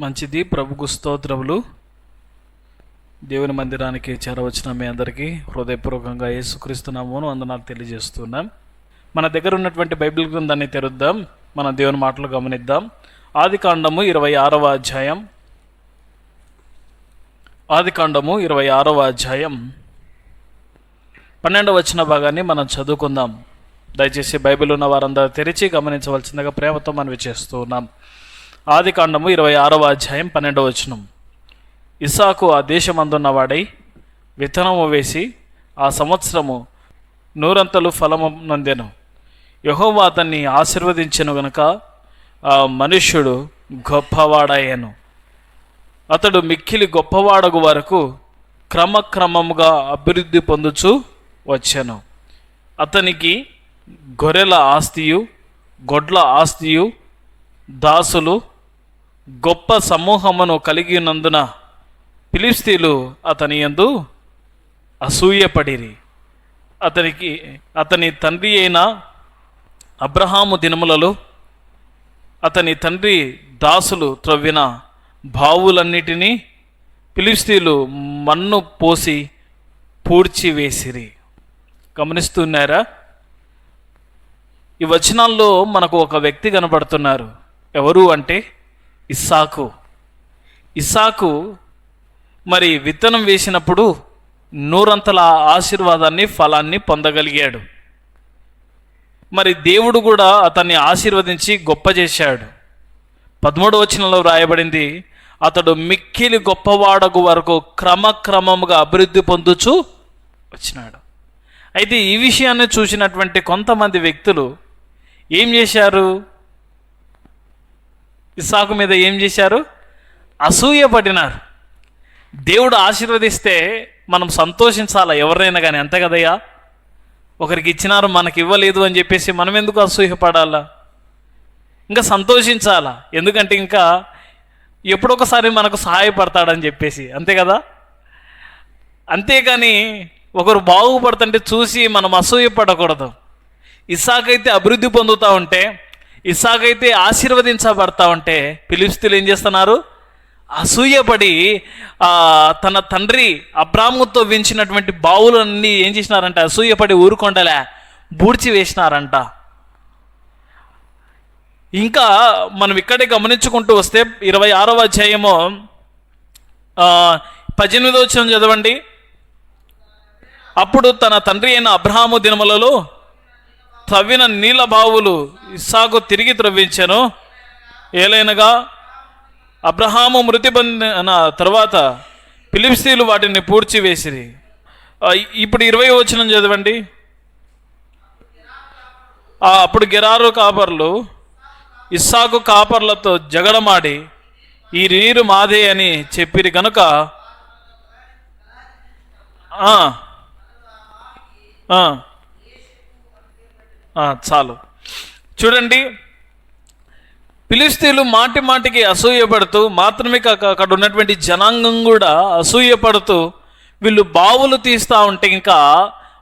మంచిది. ప్రభుకు స్తోత్రములు. దేవుని మందిరానికి చేరవచ్చిన మీ అందరికీ హృదయపూర్వకంగా యేసుక్రీస్తు నామమున వందనాలు తెలియజేస్తున్నాం. మన దగ్గర ఉన్నటువంటి బైబిల్ గ్రంథాన్ని తెరుద్దాం, మన దేవుని మాటలు గమనిద్దాం. ఆదికాండము 26వ అధ్యాయం, ఆదికాండము 26వ అధ్యాయం 12వ వచన భాగాన్ని మనం చదువుకుందాం. దయచేసి బైబిల్ ఉన్న వారందరూ తెరిచి గమనించవలసిందిగా ప్రేమతో మనవి చేస్తూ ఉన్నాం. ఆదికాండము 26వ అధ్యాయం 12వ వచనం. ఇస్సాకు ఆ దేశమందున్నవాడై విత్తనము వేసి ఆ సంవత్సరము 100 ఫలము నందెను. యెహోవా అతన్ని ఆశీర్వదించెను గనుక ఆ మనుష్యుడు గొప్పవాడయ్యాను. అతడు మిక్కిలి గొప్పవాడగు వరకు క్రమక్రమముగా అభివృద్ధి పొందుచు వచ్చాను. అతనికి గొర్రెల ఆస్తియు గొడ్ల ఆస్తియు దాసులు గొప్ప సమూహమును కలిగి ఉన్నందున ఫిలిష్తీయులు అతని యందు అసూయపడిరి. అతని తండ్రి అయిన అబ్రహాము దినములలో అతని తండ్రి దాసులు త్రవ్విన బావులన్నిటినీ ఫిలిష్తీయులు మన్ను పోసి పూడ్చివేసిరి. గమనిస్తున్నారా? ఈ వచనాల్లో మనకు ఒక వ్యక్తి కనబడుతున్నారు. ఎవరు అంటే ఇస్సాకు. ఇస్సాకు మరి విత్తనం వేసినప్పుడు 100 ఆశీర్వాదాన్ని ఫలాన్ని పొందగలిగాడు. మరి దేవుడు కూడా అతన్ని ఆశీర్వదించి గొప్ప చేశాడు. 13వ వచనంలో రాయబడింది, అతడు మిక్కిలి గొప్పవాడగు వరకు క్రమక్రమముగా అభివృద్ధి పొందుచు వచ్చినాడు. అయితే ఈ విషయాన్ని చూసినటువంటి కొంతమంది వ్యక్తులు ఏం చేశారు? ఇస్సాకు మీద ఏం చేశారు? అసూయపడినారు. దేవుడు ఆశీర్వదిస్తే మనం సంతోషించాలా, ఎవరైనా కానీ, అంతే కదయ్యా. ఒకరికి ఇచ్చినారు మనకి ఇవ్వలేదు అని చెప్పేసి మనం ఎందుకు అసూయపడాలా? ఇంకా సంతోషించాలా, ఎందుకంటే ఇంకా ఎప్పుడొకసారి మనకు సహాయపడతాడని చెప్పేసి, అంతే కదా. అంతేగాని ఒకరు బాగుపడుతుంటే చూసి మనం అసూయపడకూడదు. ఇస్సాకైతే అభివృద్ధి పొందుతూ ఉంటే, ఇస్సాకైతే ఆశీర్వదించబడతా ఉంటే ఫిలిష్తీయులు ఏం చేస్తున్నారు? అసూయపడి తన తండ్రి అబ్రాహాముతో వించినటువంటి బావులన్నీ ఏం చేసినారంట? అసూయపడి ఊరుకొండలే బూడ్చి వేసినారంట. ఇంకా మనం ఇక్కడే గమనించుకుంటూ వస్తే 26వ అధ్యాయము 18వ వచనం చదవండి. అప్పుడు తన తండ్రి అయిన అబ్రహాము దినములలో త్రవ్విన నీళ్ళ బావులు ఇస్సాకు తిరిగి త్రవ్వించెను. ఏలైనగా అబ్రహాము మృతి పొందిన తర్వాత ఫిలిష్తీయులు వాటిని పూడ్చివేసిరి. ఇప్పుడు 20వ వచనం చదవండి. అప్పుడు గెరారు కాపర్లు ఇస్సాకు కాపర్లతో జగడమాడి ఈ నీరు మాదే అని చెప్పిరి కనుక చాలు. చూడండి, ఫిలిష్తీయులు మాటి మాటికి అసూయపడుతూ, మాత్రమే కాక అక్కడ ఉన్నటువంటి జనాంగం కూడా అసూయపడుతూ వీళ్ళు బావులు తీస్తూ ఉంటే ఇంకా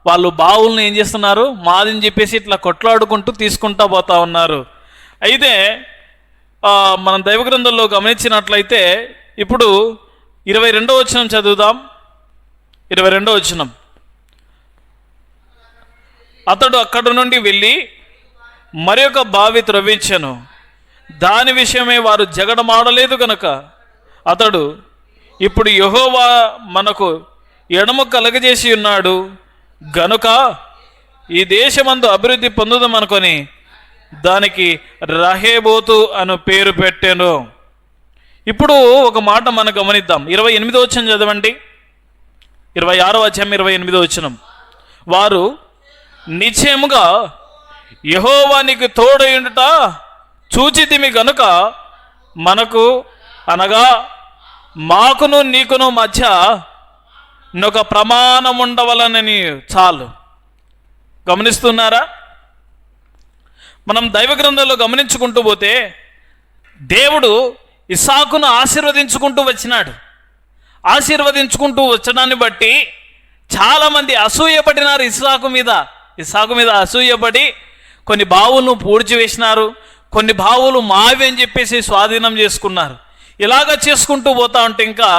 వాళ్ళు బావులను ఏం చేస్తున్నారు? మాదని చెప్పేసి ఇట్లా కొట్లాడుకుంటూ తీసుకుంటా పోతా ఉన్నారు. అయితే మనం దైవ గ్రంథంలో గమనించినట్లయితే ఇప్పుడు 22వ వచనం చదువుదాం. 22వ వచనం. అతడు అక్కడ నుండి వెళ్ళి మరి ఒక బావి త్రవ్వించెను. దాని విషయమే వారు జగడమాడలేదు గనుక అతడు, ఇప్పుడు యెహోవా మనకు ఎడమ కలగజేసి ఉన్నాడు గనుక ఈ దేశమందు అభివృద్ధి పొందుదామనుకొని దానికి రహేబోతు అను పేరు పెట్టాను. ఇప్పుడు ఒక మాట మనం గమనిద్దాం. 28వ వచనం చదవండి. 26వ అధ్యాయం 28వ వచనం. వారు నిశ్చయముగా యెహోవా నీకు తోడయుండుట చూచితిమి గనుక మనకు, అనగా మాకును నీకును మధ్య ఒక ప్రమాణం ఉండవలనని. చాలు. గమనిస్తున్నారా? మనం దైవ గ్రంథంలో గమనించుకుంటూ పోతే దేవుడు ఇస్సాకును ఆశీర్వదించుకుంటూ వచ్చినాడు. ఆశీర్వదించుకుంటూ వచ్చడాన్ని బట్టి చాలామంది అసూయపడినారు ఇస్సాకు మీద అసూయపడి కొన్ని బావులను పూడ్చివేసినారు, కొన్ని బావులు మావి అని చెప్పేసి స్వాధీనం చేసుకున్నారు. ఇలాగ చేసుకుంటూ పోతా ఉంటే ఇంకా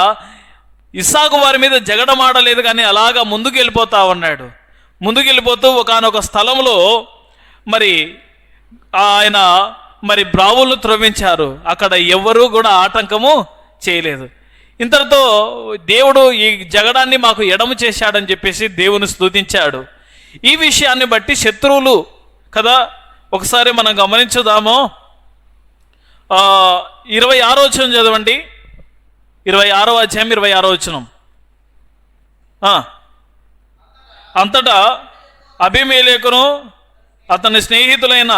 ఇస్సాకు వారి మీద జగడమాడలేదు, కానీ అలాగా ముందుకు వెళ్ళిపోతా ఉన్నాడు. ముందుకు వెళ్ళిపోతూ ఒకానొక స్థలంలో మరి ఆయన మరి బ్రావులను త్రవ్వించారు. అక్కడ ఎవ్వరూ కూడా ఆటంకము చేయలేదు. ఇంతటితో దేవుడు ఈ జగడాన్ని మాకు ఎడము చేశాడని చెప్పేసి దేవుని స్తుతించాడు. ఈ విషయాన్ని బట్టి శత్రువులు కదా ఒకసారి మనం గమనించుదాము. 26వ వచనం చదవండి. 26వ అధ్యాయం 26వ వచనం. అంతటా అబీమెలెకును అతని స్నేహితులైన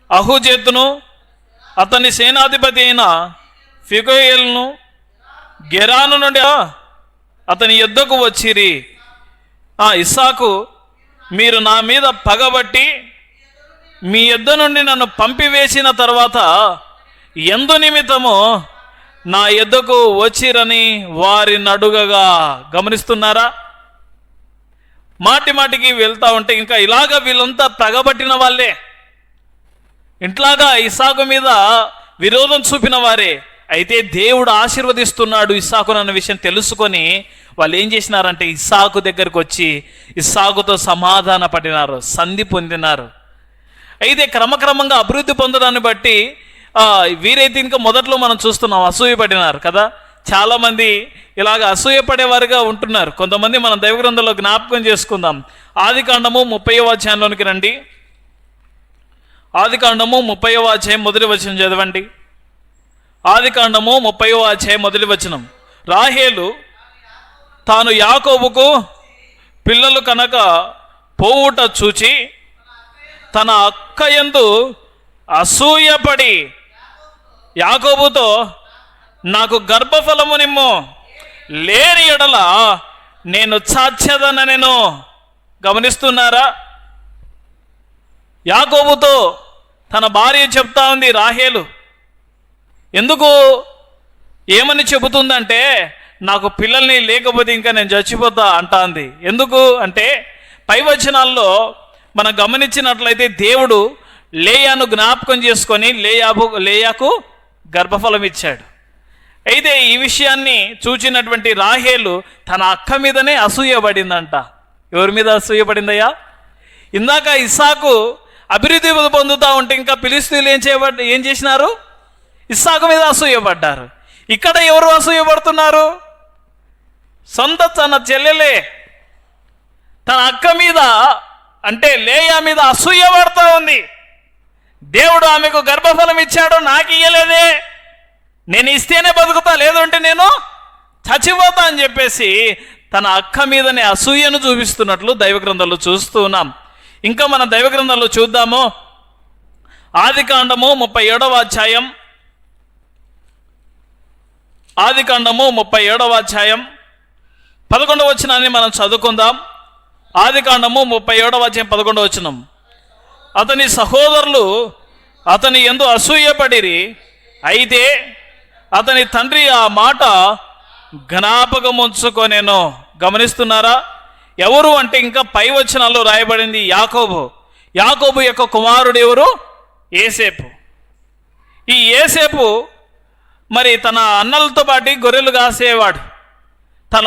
అహూజెతును అతని సేనాధిపతి అయిన ఫికోయేలును గెరాను నుండి అతని యుద్ధకు వచ్చిరి. ఇస్సాకు, మీరు నా మీద పగబట్టి మీ యుద్ధ నుండి నన్ను పంపివేసిన తర్వాత ఎందు నిమిత్తము నా యుద్ధకు వచ్చిరని వారిని అడుగగా. గమనిస్తున్నారా? మాటి మాటికి వెళ్తా ఉంటే ఇంకా ఇలాగ వీళ్ళంతా పగబట్టిన వాళ్ళే, ఇంట్లాగా ఇస్సాకు మీద విరోధం చూపిన వారే. అయితే దేవుడు ఆశీర్వదిస్తున్నాడు ఇస్సాకును అన్న విషయం తెలుసుకొని వాళ్ళు ఏం చేసినారంటే ఇస్సాకు దగ్గరికి వచ్చి ఇస్సాకుతో సమాధాన పడినారు, సంధి పొందినారు. అయితే క్రమక్రమంగా అభివృద్ధి పొందడాన్ని బట్టి వీరైతే ఇంకా మొదట్లో మనం చూస్తున్నాం అసూయపడినారు కదా. చాలామంది ఇలాగ అసూయపడేవారుగా ఉంటున్నారు. కొంతమంది మనం దైవ గ్రంథంలో జ్ఞాపకం చేసుకుందాం. ఆదికాండము 30వ అధ్యాయంలోనికి రండి. ఆదికాండము 30వ అధ్యాయం మొదటి వచనం చదవండి. ఆదికాండము 30వ అధ్యాయం మొదటి వచనం. రాహేలు తాను యాకోబుకు పిల్లలు కనుక పోవుట చూచి తన అక్క యందు అసూయపడి యాకోబుతో, నాకు గర్భఫలము నిమ్ము, లేని ఎడల నేను చచ్చెదనెను. గమనిస్తున్నారా? యాకోబుతో తన భార్య చెప్తా ఉంది రాహేలు. ఎందుకు ఏమని చెబుతుందంటే, నాకు పిల్లల్ని లేకపోతే ఇంకా నేను చచ్చిపోతా అంటాంది. ఎందుకు అంటే పై వచనాల్లో మనం గమనించినట్లయితే దేవుడు లేయాను జ్ఞాపకం చేసుకొని లేయాకు గర్భఫలం ఇచ్చాడు. అయితే ఈ విషయాన్ని చూచినటువంటి రాహేలు తన అక్క మీదనే అసూయపడిందంట. ఎవరి మీద అసూయపడిందయ్యా? ఇందాక ఇస్సాకు అభివృద్ధి పొందుతూ ఉంటే ఇంకా ఫిలిష్తీయులు ఏం చేసినారు? ఇస్సాకు మీద అసూయపడ్డారు. ఇక్కడ ఎవరు అసూయపడుతున్నారు? సొంత తన చెల్లెలే తన అక్క మీద అంటే లేయా మీద అసూయపడుతూ ఉంది. దేవుడు ఆమెకు గర్భఫలం ఇచ్చాడు, నాకు ఇయ్యలేదే, నేను ఇస్తేనే బతుకుతా, లేదంటే నేను చచ్చిపోతా అని చెప్పేసి తన అక్క మీదనే అసూయను చూపిస్తున్నట్లు దైవ గ్రంథంలో చూస్తూ ఉన్నాం. ఇంకా మన దైవ గ్రంథంలో చూద్దాము. ఆదికాండము 37వ అధ్యాయం. ఆదికాండము 37వ అధ్యాయం 11వ వచనాన్ని మనం చదువుకుందాం. ఆదికాండము 37వ అధ్యాయం 11వ వచనం. అతని సహోదరులు అతని యందు అసూయపడిరి, అయితే అతని తండ్రి ఆ మాట జ్ఞాపకం ఉంచుకొనెను. గమనిస్తున్నారా? ఎవరు అంటే ఇంకా పై వచనాల్లో రాయబడింది యాకోబు. యాకోబు యొక్క కుమారుడు ఎవరు? ఏసేపు. ఈ ఏసేపు మరి తన అన్నలతో పాటు గొర్రెలు కాసేవాడు. తన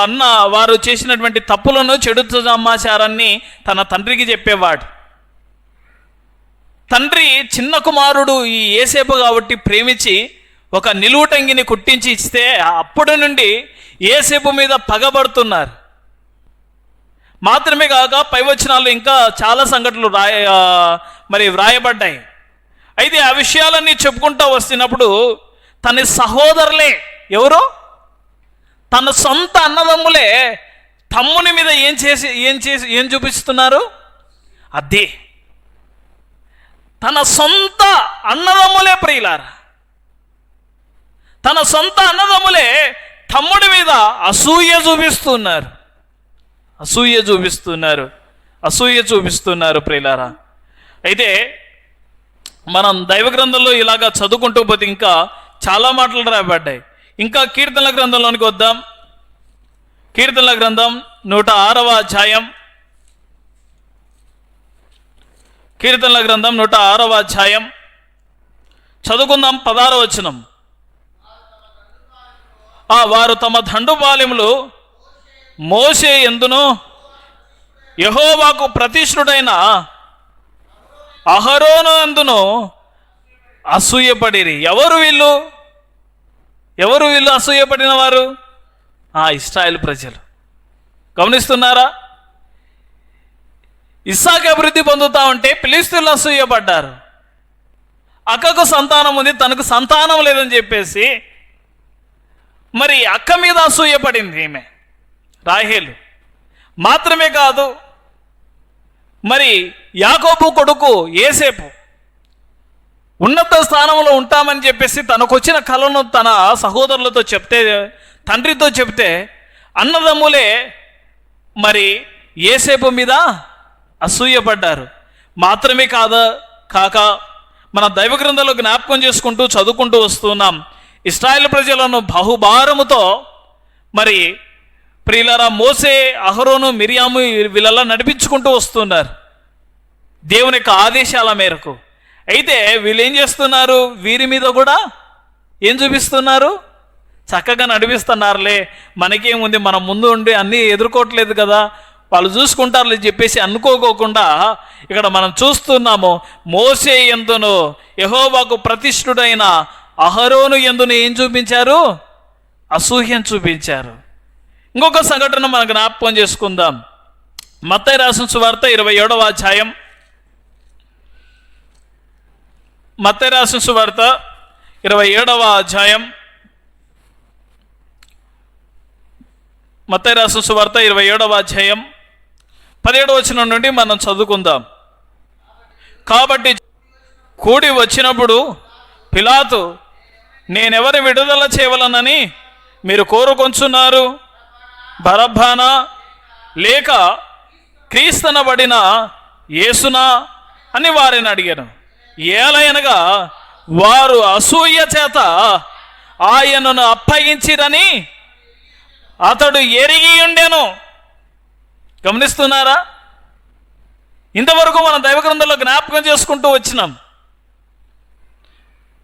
అన్న వారు చేసినటువంటి తప్పులను, చెడు సమాచారాన్ని తన తండ్రికి చెప్పేవాడు. తండ్రి చిన్న కుమారుడు ఈ ఏసేపు కాబట్టి ప్రేమించి ఒక నిలువుటంగిని కుట్టించి ఇస్తే అప్పటి నుండి ఏసేపు మీద పగబడుతున్నారు. మాత్రమే కాక పై వచనాల్లో ఇంకా చాలా సంఘటనలు వ్రాయబడ్డాయి. అయితే ఆ విషయాలన్నీ చెప్పుకుంటూ వస్తున్నప్పుడు తన సహోదరులే ఎవరు? తన సొంత అన్నదమ్ములే తమ్ముని మీద ఏం చూపిస్తున్నారు? అదే తన సొంత అన్నదమ్ములే ప్రియులారా, తన సొంత అన్నదమ్ములే తమ్ముడి మీద అసూయ చూపిస్తున్నారు ప్రియులారా. అయితే మనం దైవ గ్రంథంలో ఇలాగా చదువుకుంటూ పోతే ఇంకా చాలా మాటలు రాయబడ్డాయి. ఇంకా కీర్తనల గ్రంథంలోనికి వద్దాం. కీర్తనల గ్రంథం 106వ అధ్యాయం. కీర్తనల గ్రంథం 106వ అధ్యాయం చదువుకుందాం 16వ వచనం. వారు తమ దండుపాలెములు మోషే యందును యెహోవాకు ప్రతిష్ఠుడైన అహరోను యందును అసూయపడిరి. ఎవరు వీళ్ళు అసూయపడిన వారు? ఇశ్రాయేలు ప్రజలు. గమనిస్తున్నారా? ఇస్సాకు అభివృద్ధి పొందుతా ఉంటే ఫిలిష్తీయులు అసూయపడ్డారు. అక్కకు సంతానం ఉంది, తనకు సంతానం లేదని చెప్పేసి మరి అక్క మీద అసూయపడింది ఈమె రాహేలు. మాత్రమే కాదు, మరి యాకోబు కొడుకు యోసేపు ఉన్నత స్థానంలో ఉంటామని చెప్పేసి తనకు వచ్చిన కలను తన సహోదరులతో చెప్తే, తండ్రితో చెప్తే అన్నదమ్ములే మరి యోసేపు మీద అసూయపడ్డారు. మాత్రమే కాక మన దైవ గ్రంథంలో జ్ఞాపకం చేసుకుంటూ చదువుకుంటూ వస్తున్నాం. ఇశ్రాయేలు ప్రజలను బహుభారముతో మరి ప్రియులారా మోసే, అహరోను, మిరియాము వీళ్ళలా నడిపించుకుంటూ వస్తున్నారు దేవుని యొక్క ఆదేశాల మేరకు. అయితే వీళ్ళు ఏం చేస్తున్నారు? వీరి మీద కూడా ఏం చూపిస్తున్నారు? చక్కగా నడిపిస్తున్నారులే, మనకేముంది, మనం ముందు ఉండి అన్నీ ఎదుర్కోవట్లేదు కదా, వాళ్ళు చూసుకుంటారులే చెప్పేసి అనుకోకోకుండా ఇక్కడ మనం చూస్తున్నాము. మోసే యందును యెహోవాకు ప్రతిష్ఠుడైన అహరోను యందును ఏం చూపించారు? అసూయం చూపించారు. ఇంకొక సంఘటన మనం జ్ఞాపకం చేసుకుందాం. మత్తయి రాసిన సువార్త 27వ అధ్యాయం. మత్తయి రాసిన సువార్త 27వ అధ్యాయం. మత్తయి రాసిన సువార్త 27వ అధ్యాయం 17వ వచనం నుండి మనం చదువుకుందాం. కాబట్టి కూడి వచ్చినప్పుడు పిలాతు, నేనెవరి విడుదల చేయవలనని మీరు కోరుకొంచున్నారు? బరబ్బానా లేక క్రీస్తనబడిన యేసునా అని వారిని అడిగాను. ఏలయనగా వారు అసూయ చేత ఆయనను అప్పగించిరని అతడు ఎరిగి ఉండెను. గమనిస్తున్నారా? ఇంతవరకు మనం దైవ గ్రంథంలో జ్ఞాపకం చేసుకుంటూ వచ్చినాం.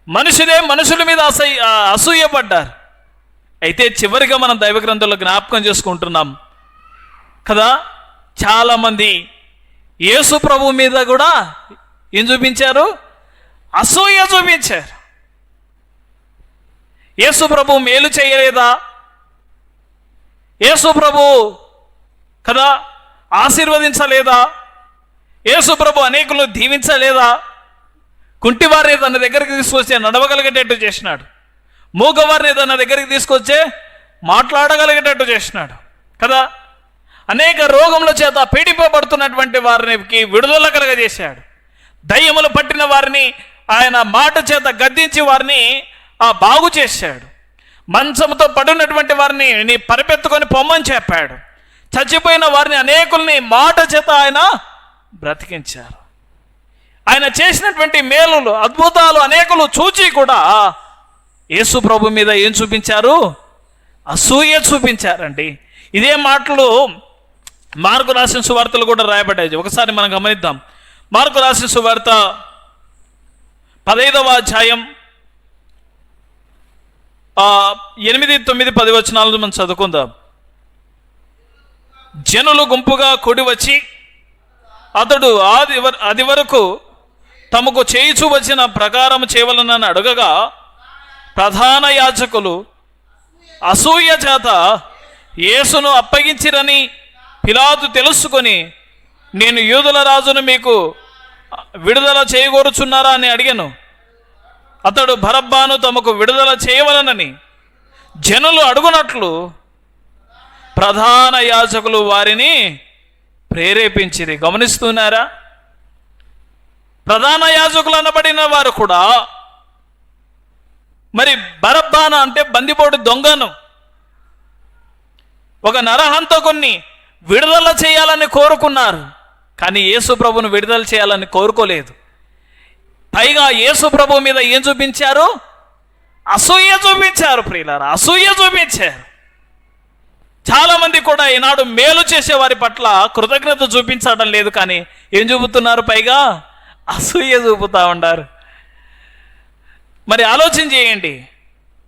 మనుషుల మీద అసూయపడ్డారు. అయితే చివరిగా మనం దైవ గ్రంథంలో జ్ఞాపకం చేసుకుంటున్నాం కదా, చాలామంది యేసు ప్రభు మీద కూడా ఏం చూపించారు? అసూయ చూపించారు. యేసు ప్రభు మేలు చేయలేదా? యేసు ప్రభు కదా ఆశీర్వదించలేదా? యేసు ప్రభు అనేకులను దీవించలేదా? కుంటివారిని తన దగ్గరికి తీసుకొచ్చే నడవగలిగేటట్టు చేసినాడు. మూగవారిని తన దగ్గరికి తీసుకొచ్చే మాట్లాడగలిగేటట్టు చేసినాడు కదా. అనేక రోగముల చేత పీడిపబడుతున్నటువంటి వారికి విడుదల కలగజేశాడు. దయ్యములు పట్టిన వారిని ఆయన మాట చేత గద్దించి వారిని బాగు చేశాడు. మంచంతో పడినటువంటి వారిని నీ పరిపెత్తుకొని పొమ్మని చెప్పాడు. చచ్చిపోయిన వారిని అనేకుల్ని మాట చేత ఆయన బ్రతికించారు. ఆయన చేసినటువంటి మేలులు, అద్భుతాలు అనేకులు చూచి కూడా యేసు ప్రభు మీద ఏం చూపించారు? అసూయ చూపించారండి. ఇదే మాటలు మార్కు రాసిన సువార్తలు కూడా రాయబడ్డాయి. ఒకసారి మనం గమనిద్దాం. మార్కు రాసిన సువార్త 15వ అధ్యాయం 8, 9, 10 వచనాలను మనం చదువుకుందాం. జనులు గుంపుగా కూడి వచ్చి అతడు అది వరకు తమకు చేయిచూ వచ్చిన ప్రకారం చేయవలనని అడగగా ప్రధాన యాజకులు అసూయ చేత యేసును అప్పగించిరని పిలాతు తెలుసుకొని, నేను యూదుల రాజును మీకు విడుదల చేయగోరుచున్నారా అని అడిగాను. అతడు బరబ్బాను తమకు విడుదల చేయవలనని జనులు అడుగునట్లు ప్రధాన యాజకులు వారిని ప్రేరేపించిరి. గమనిస్తున్నారా? ప్రధాన యాజకులు అనబడిన వారు కూడా మరి బరబ్బాను అంటే బందిపోటు దొంగను, ఒక నరహంతకుణ్ణి విడుదల చేయాలని కోరుకున్నారు. కానీ యేసు ప్రభువును విడుదల చేయాలని కోరుకోలేదు. పైగా యేసు ప్రభు మీద ఏం చూపించారు? అసూయ చూపించారు. ప్రియులారా, అసూయ చూపించారు. చాలామంది కూడా ఈనాడు మేలు చేసే వారి పట్ల కృతజ్ఞత చూపించడం లేదు, కానీ ఏం చూపుతున్నారు? పైగా అసూయ చూపుతూ ఉన్నారు. మరి ఆలోచన చేయండి,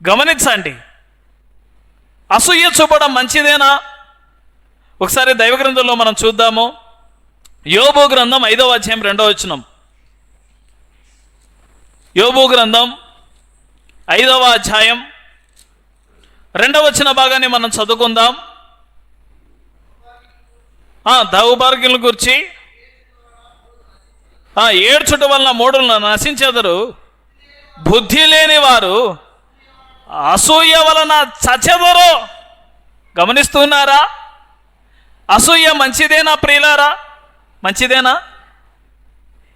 గమనించండి. అసూయ చూపడం మంచిదేనా? ఒకసారి దైవ గ్రంథంలో మనం చూద్దాము. యోబు గ్రంథం 5వ అధ్యాయం 2వ వచనం. యోబు గ్రంథం 5వ అధ్యాయం 2వ వచన భాగాన్ని మనం చదువుకుందాం. దౌర్భాగ్యుల గురించి, ఏడ్చుట వలన మూఢులను నశించెదరు, బుద్ధి లేని వారు అసూయ వలన చచెదరు. గమనిస్తున్నారా? అసూయ మంచిదేనా ప్రియులారా? మంచిదేనా?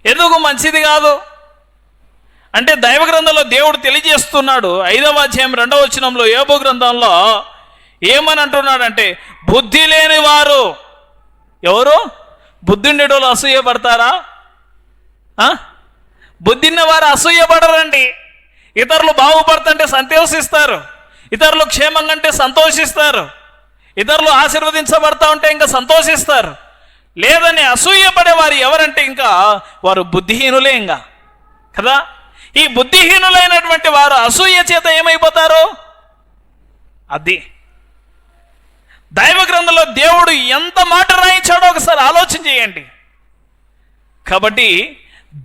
ఎందుకు మంచిది కాదు అంటే దైవ గ్రంథంలో దేవుడు తెలియజేస్తున్నాడు. 5వ అధ్యాయం 2వ వచనంలో యోబు గ్రంథంలో ఏమని అంటున్నాడంటే, బుద్ధి లేని వారు ఎవరు? బుద్ధిండేటోళ్ళు అసూయ పడతారా? బుద్ధిన్న వారు అసూయ పడరండి. ఇతరులు బాగుపడుతుంటే సంతోషిస్తారు, ఇతరులు క్షేమంగా అంటే సంతోషిస్తారు, ఇతరులు ఆశీర్వదించబడతా ఉంటే ఇంకా సంతోషిస్తారు. లేదని అసూయ పడేవారు ఎవరంటే ఇంకా వారు బుద్ధిహీనులే ఇంకా కదా. ఈ బుద్ధిహీనులైనటువంటి వారు అసూయ చేత ఏమైపోతారు? అది దైవ గ్రంథంలో దేవుడు ఎంత మాట రాయించాడో ఒకసారి ఆలోచన చేయండి. కాబట్టి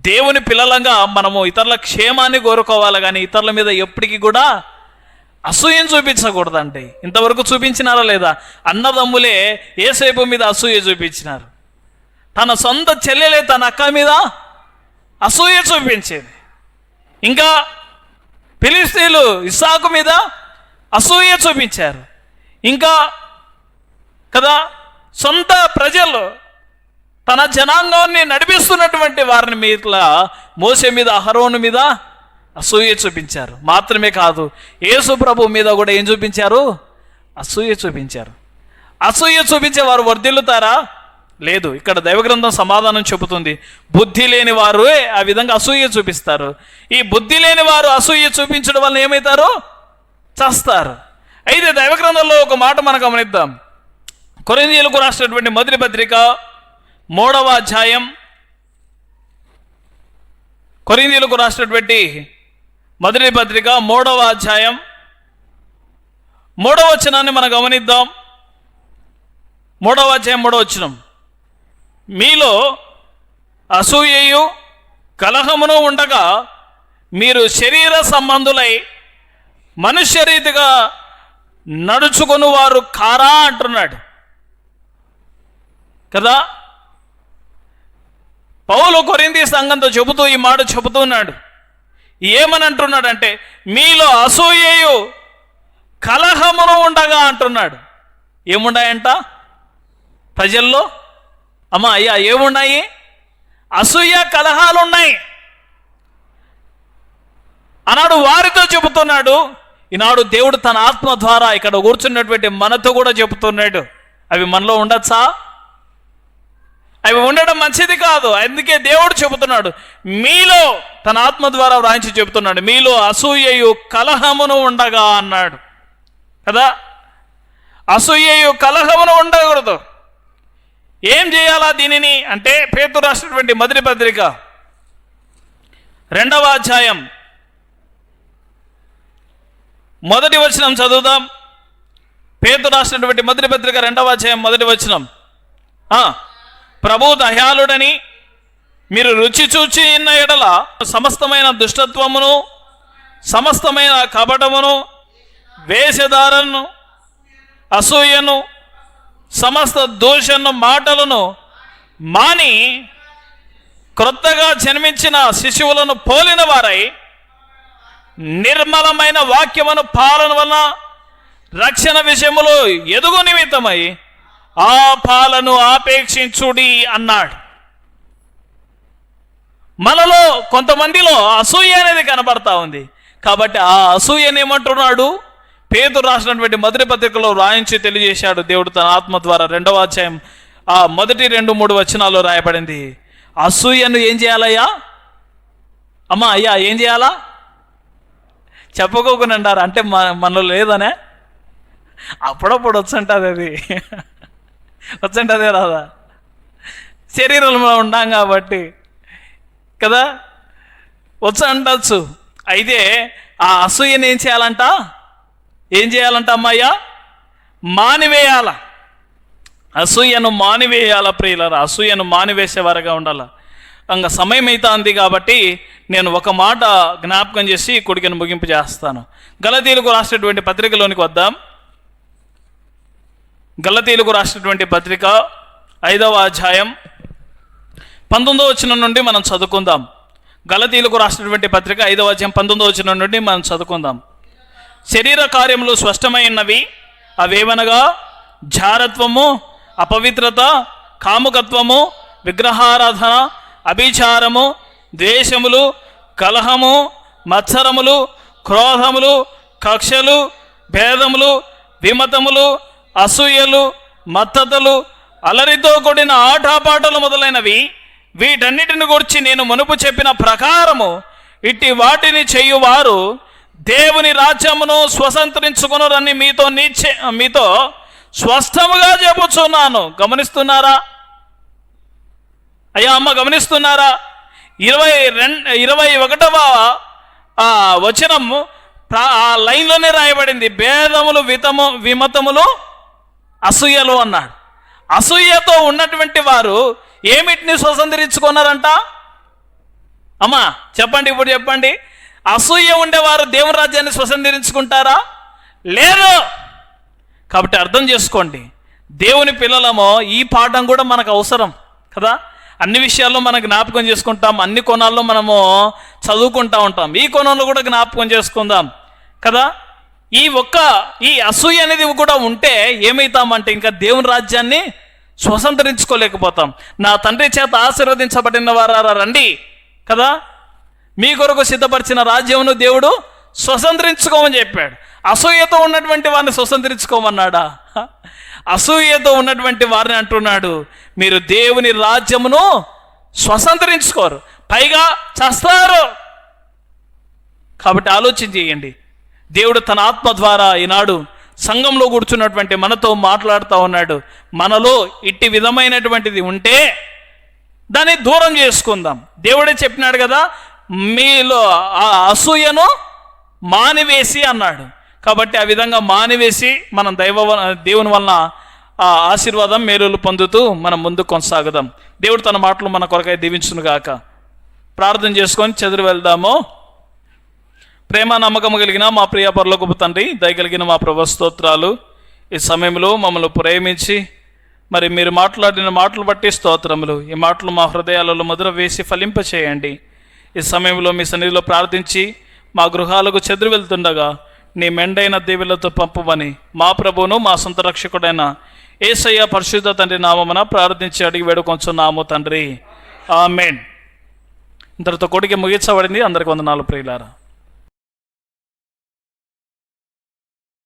దేవుని పిల్లలంగా మనము ఇతరుల క్షేమాన్ని కోరుకోవాలి, కానీ ఇతరుల మీద ఎప్పటికీ కూడా అసూయను చూపించకూడదండి. ఇంతవరకు చూపించినారా లేదా? అన్నదమ్ములే యేసేపు మీద అసూయ చూపించినారు, తన సొంత చెల్లెలే తన అక్క మీద అసూయ చూపించేది, ఇంకా ఫిలిష్తీయులు ఇస్సాకు మీద అసూయ చూపించారు, ఇంకా కదా సొంత ప్రజలు తన జనాంగాన్ని నడిపిస్తున్నటువంటి వారిని మీద, మోసే మీద, అహరోను మీద అసూయ చూపించారు. మాత్రమే కాదు, యేసు ప్రభు మీద కూడా ఏం చూపించారు? అసూయ చూపించారు. అసూయ చూపించే వారు వర్ధిల్లుతారా? లేదు. ఇక్కడ దైవగ్రంథం సమాధానం చెబుతుంది, బుద్ధి లేని వారు ఆ విధంగా అసూయ చూపిస్తారు. ఈ బుద్ధి లేని వారు అసూయ చూపించడం వల్ల ఏమవుతారు? చస్తారు. అయితే దైవగ్రంథంలో ఒక మాట మనం గమనిద్దాం. కొరింథీయులకు రాసినటువంటి మొదటి పత్రిక 3వ అధ్యాయం, కొరింథీయులకు రాసినటువంటి మొదటి పత్రిక 3వ అధ్యాయం 3వ వచనాన్ని మనం గమనిద్దాం. 3వ అధ్యాయం 3వ వచనం, మీలో అసూయయు కలహమును ఉండగా మీరు శరీర సంబంధులై మనుష్య రీతిగా నడుచుకుని వారు కారా అంటున్నాడు కదా. పౌలు కొరింథీ సంఘంతో చెబుతూ ఈ మాట చెబుతున్నాడు. ఏమని అంటున్నాడంటే, మీలో అసూయయు కలహమును ఉండగా అంటున్నాడు. ఏమున్నాయంట ప్రజల్లో? అమ్మా అయ్యా ఏమున్నాయి? అసూయ కలహాలు ఉన్నాయి. ఆనాడు వారితో చెబుతున్నాడు, ఈనాడు దేవుడు తన ఆత్మ ద్వారా ఇక్కడ కూర్చున్నటువంటి మనతో కూడా చెబుతున్నాడు. అవి మనలో ఉండొచ్చా? అవి ఉండడం మంచిది కాదు. అందుకే దేవుడు చెబుతున్నాడు, మీలో తన ఆత్మ ద్వారా వ్రాయించి చెబుతున్నాడు, మీలో అసూయయు కలహమును ఉండగా అన్నాడు కదా. అసూయయు కలహమును ఉండకూడదు. ఏం చేయాలా దీనిని అంటే, పేతురు రాసినటువంటి మొదటి పత్రిక 2వ అధ్యాయం 1వ వచనం చదువుదాం. పేతురు రాసినటువంటి మొదటి పత్రిక 2వ అధ్యాయం 1వ వచనం, ప్రభు దయాళుడని మీరు రుచి చూచి ఉన్న ఎడల సమస్తమైన దుష్టత్వమును, సమస్తమైన కపటమును, వేషధారను, అసూయను, సమస్త దోషను మాటలను మాని క్రొత్తగా జన్మించిన శిశువులను పోలిన వారై నిర్మలమైన వాక్యమును పాలన వలన రక్షణ విషయములో ఎదుగు నిమిత్తమై ఆ పాలను ఆపేక్షించుడి అన్నాడు. మనలో కొంతమందిలో అసూయ అనేది కనబడతా ఉంది. కాబట్టి ఆ అసూయని ఏమంటున్నాడు? పేతురు రాసినటువంటి మొదటి పత్రికలో రాయించి తెలియజేశాడు దేవుడు తన ఆత్మ ద్వారా. 2వ అధ్యాయం మొదటి 2-3 వచనాల్లో రాయబడింది. అసూయను ఏం చేయాలయ్యా? అమ్మా అయ్యా ఏం చేయాలా? చెప్పుకోకుండా అంటారు అంటే మనలో లేదనే. అప్పుడప్పుడు వచ్చంటుంది, అది వచ్చంటదే రాదా? శరీరంలో ఉన్నాం కాబట్టి కదా, వచ్చి అంటచ్చు. అయితే ఆ అసూయను ఏం చేయాలంట అమ్మాయ్యా? మానివేయాల. అసూయను మానివేయాల ప్రియులారా. అసూయను మానివేసేవారుగా ఉండాల. ఇంకా సమయం అవుతుంది కాబట్టి నేను ఒక మాట జ్ఞాపకం చేసి కొడుకుని ముగింపు చేస్తాను. గలతీయులకు రాసినటువంటి పత్రికలోనికి వద్దాం. గలతీయులకు రాసినటువంటి పత్రిక 5వ అధ్యాయం 19వ వచనం నుండి మనం చదువుకుందాం. గలతీయులకు రాసినటువంటి పత్రిక 5వ అధ్యాయం 19వ వచనం నుండి మనం చదువుకుందాం. శరీర కార్యములు స్పష్టమైనవి, అవేవనగా జారత్వము, అపవిత్రత, కాముకత్వము, విగ్రహారాధన, అభిచారము, ద్వేషములు, కలహము, మత్సరములు, క్రోధములు, కక్షలు, భేదములు, విమతములు, అసూయలు, మత్తతలు, అలరితో కూడిన ఆటపాటలు మొదలైనవి. వీటన్నిటిని గురించి నేను మునుపు చెప్పిన ప్రకారము ఇట్టి వాటిని చేయువారు దేవుని రాజ్యమును స్వతంత్రించుకొనురని మీతో స్పష్టముగా చెప్పుచున్నాను. గమనిస్తున్నారా అయ్యా అమ్మ? గమనిస్తున్నారా? 21వ వచనం ఆ లైన్లోనే రాయబడింది. భేదములు, విమతములు, అసూయలు అన్నాడు. అసూయతో ఉన్నటువంటి వారు ఏమిటిని స్వతంత్రించుకున్నారంట? అమ్మా చెప్పండి, ఇప్పుడు చెప్పండి. అసూయ ఉండేవారు దేవుని రాజ్యాన్ని స్వతంత్రించుకుంటారా? లేదు. కాబట్టి అర్థం చేసుకోండి, దేవుని పిల్లలమో ఈ పాఠం కూడా మనకు అవసరం కదా. అన్ని విషయాల్లో మనం జ్ఞాపకం చేసుకుంటాం, అన్ని కోణాల్లో మనము చదువుకుంటూ ఉంటాం. ఈ కోణంలో కూడా జ్ఞాపకం చేసుకుందాం కదా. ఈ అసూయ అనేది కూడా ఉంటే ఏమవుతామంటే ఇంకా దేవుని రాజ్యాన్ని స్వతంత్రించుకోలేకపోతాం. నా తండ్రి చేత ఆశీర్వదించబడిన వారా రండి కదా, మీ కొరకు సిద్ధపరిచిన రాజ్యమును దేవుడు స్వతంత్రించుకోమని చెప్పాడు. అసూయతో ఉన్నటువంటి వారిని స్వతంత్రించుకోమన్నాడా? అసూయతో ఉన్నటువంటి వారిని అంటున్నాడు, మీరు దేవుని రాజ్యమును స్వతంత్రించుకోరు, పైగా చస్తారు. కాబట్టి ఆలోచన చేయండి. దేవుడు తన ఆత్మ ద్వారా ఈనాడు సంఘంలో కూర్చున్నటువంటి మనతో మాట్లాడుతూ ఉన్నాడు. మనలో ఇట్టి విధమైనటువంటిది ఉంటే దాన్ని దూరం చేసుకుందాం. దేవుడే చెప్పినాడు కదా, మీలో ఆ అసూయను మానివేసి అన్నాడు. కాబట్టి ఆ విధంగా మానివేసి మనం దేవుని వలన ఆ ఆశీర్వాదం మేలులు పొందుతూ మనం ముందుకు కొనసాగుదాం. దేవుడు తన మాటలు మన కొరకై దీవించును గాక. ప్రార్థన చేసుకొని చదివి వెళ్దాము. ప్రేమ నమ్మకము కలిగిన మా ప్రియ పరలోకపు తండ్రి, దయగలిగిన మా ప్రభు స్తోత్రాలు. ఈ సమయంలో మమ్మల్ని ప్రేమించి మరి మీరు మాట్లాడిన మాటలు బట్టి స్తోత్రములు. ఈ మాటలు మా హృదయాలలో మధుర వేసి ఫలింపచేయండి. ఈ సమయంలో మీ సన్నిధిలో ప్రార్థించి మా గృహాలకు చెదిరి వెళ్తుండగా నీ మెండైన దీవెలతో పంపమని మా ప్రభువును మా సొంత రక్షకుడైన యేసయ్య పరిశుద్ధ తండ్రి నామమున ప్రార్థించి అడిగి వేడుకొంచున్నాము తండ్రి. ఆమేన్. ఇంతటితో కొడుకు ముగించబడింది. అందరికి వందనాలు ప్రియులారా.